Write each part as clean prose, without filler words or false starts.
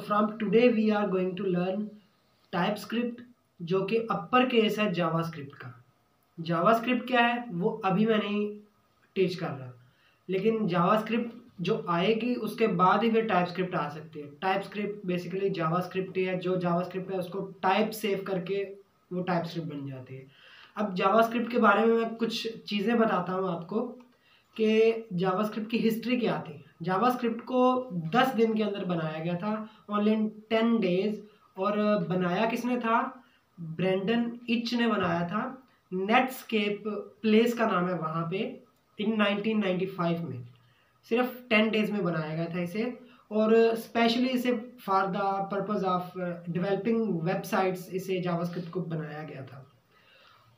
From today we are going to learn TypeScript, जो कि upper case है JavaScript का। जावास्क्रिप्ट क्या है वो अभी मैं नहीं टीच कर रहा, लेकिन जावास्क्रिप्ट जो आएगी उसके बाद ही फिर टाइपस्क्रिप्ट आ सकती है। टाइपस्क्रिप्ट बेसिकली जावास्क्रिप्ट ही है, जो जावास्क्रिप्ट है उसको टाइप सेव करके वो टाइपस्क्रिप्ट बन जाती है। अब जावास्क्रिप्ट के बारे में मैं कुछ चीज़ें बताता हूँ आपको कि जावास्क्रिप्ट की हिस्ट्री क्या थी। जावास्क्रिप्ट को 10 दिन के अंदर बनाया गया था, ओनली इन 10 डेज। और बनाया किसने था? ब्रेंडन इच ने बनाया था। नेटस्केप प्लेस का नाम है वहाँ पे, इन 1995 में। सिर्फ 10 डेज में बनाया गया था इसे, और स्पेशली इसे for the purpose of developing websites इसे जावास्क्रिप्ट को बनाया गया था।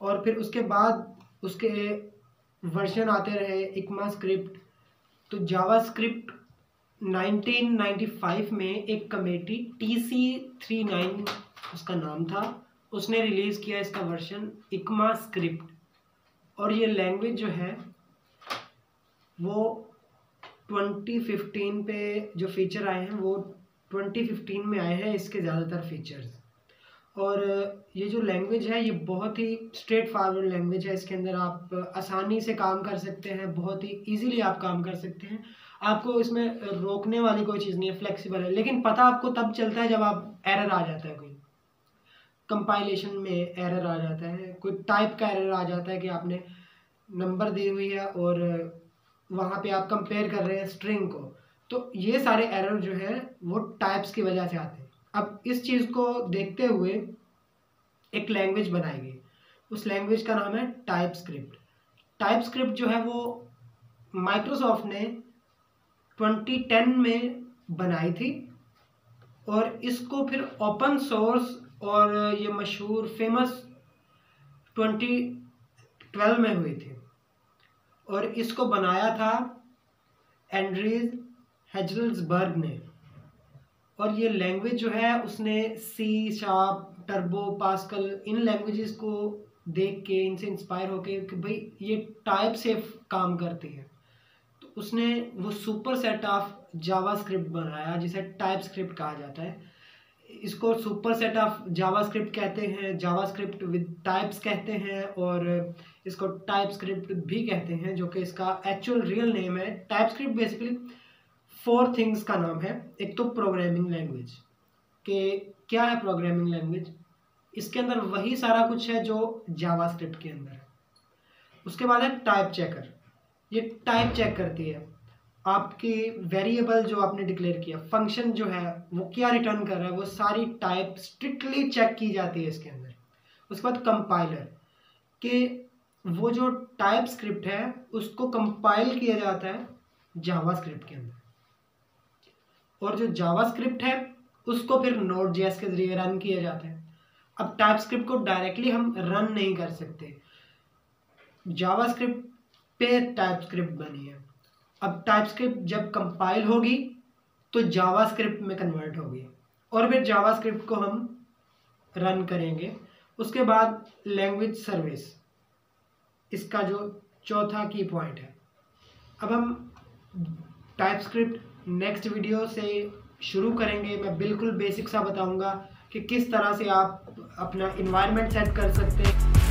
और फिर उसके बाद उसके वर्जन आते रहे इक्मास्क्रिप्ट। तो जावास्क्रिप्ट 1995 में एक कमेटी TC39 उसका नाम था, उसने रिलीज़ किया इसका वर्जन इक्मास्क्रिप्ट। और ये लैंग्वेज जो है वो 2015 पे जो फीचर आए हैं वो 2015 में आए हैं इसके ज़्यादातर फीचर्स। और ये जो लैंग्वेज है ये बहुत ही स्ट्रेट फॉरवर्ड लैंग्वेज है। इसके अंदर आप आसानी से काम कर सकते हैं, बहुत ही इजीली आप काम कर सकते हैं। आपको इसमें रोकने वाली कोई चीज़ नहीं है, फ्लेक्सिबल है। लेकिन पता आपको तब चलता है जब आप एरर आ जाता है, कोई कंपाइलेशन में एरर आ जाता है, कोई टाइप का एरर आ जाता है कि आपने नंबर दी हुई है और वहाँ पे आप कंपेयर कर रहे हैं स्ट्रिंग को। तो ये सारे एरर जो है वो टाइप्स की वजह से आते हैं। अब इस चीज़ को देखते हुए एक लैंग्वेज बनाई गई, उस लैंग्वेज का नाम है टाइपस्क्रिप्ट। टाइपस्क्रिप्ट जो है वो माइक्रोसॉफ्ट ने 2010 में बनाई थी, और इसको फिर ओपन सोर्स और ये मशहूर फेमस 2012 में हुई थी। और इसको बनाया था एंड्रीज हेजल्सबर्ग ने। और ये लैंग्वेज जो है उसने C#, टर्बो, पास्कल, इन लैंग्वेजेस को देख के, इनसे इंस्पायर होके कि भाई ये टाइप से काम करती है, तो उसने वो सुपर सेट ऑफ जावास्क्रिप्ट बनाया जिसे टाइपस्क्रिप्ट कहा जाता है। इसको सुपर सेट ऑफ जावास्क्रिप्ट कहते हैं, जावास्क्रिप्ट विद टाइप्स कहते हैं, और इसको टाइपस्क्रिप्ट भी कहते हैं, जो कि इसका एक्चुअल रियल नेम है। टाइपस्क्रिप्ट बेसिकली 4 थिंग्स का नाम है। एक तो प्रोग्रामिंग लैंग्वेज, कि क्या है प्रोग्रामिंग लैंग्वेज? इसके अंदर वही सारा कुछ है जो जावास्क्रिप्ट के अंदर है। उसके बाद है टाइप चेकर। ये टाइप चेक करती है आपकी वेरिएबल जो आपने डिक्लेयर किया, फंक्शन जो है वो क्या रिटर्न कर रहा है, वो सारी टाइप स्ट्रिक्टली चेक की जाती है इसके अंदर। उसके बाद कंपाइलर, कि वो जो टाइप स्क्रिप्ट है उसको कंपाइल किया जाता है जावास्क्रिप्ट के अंदर, और जो जावास्क्रिप्ट है उसको फिर Node.js के जरिए रन किया जाता है। अब टाइपस्क्रिप्ट को डायरेक्टली हम रन नहीं कर सकते, जावास्क्रिप्ट पे टाइपस्क्रिप्ट बनी है। अब टाइपस्क्रिप्ट जब कंपाइल होगी तो जावास्क्रिप्ट में कन्वर्ट होगी, और फिर जावास्क्रिप्ट को हम रन करेंगे। उसके बाद लैंग्वेज सर्विस, इसका जो चौथा की पॉइंट है। अब हम टाइपस्क्रिप्ट नेक्स्ट वीडियो से शुरू करेंगे। मैं बिल्कुल बेसिक सा बताऊंगा कि किस तरह से आप अपना इन्वायरमेंट सेट कर सकते हैं।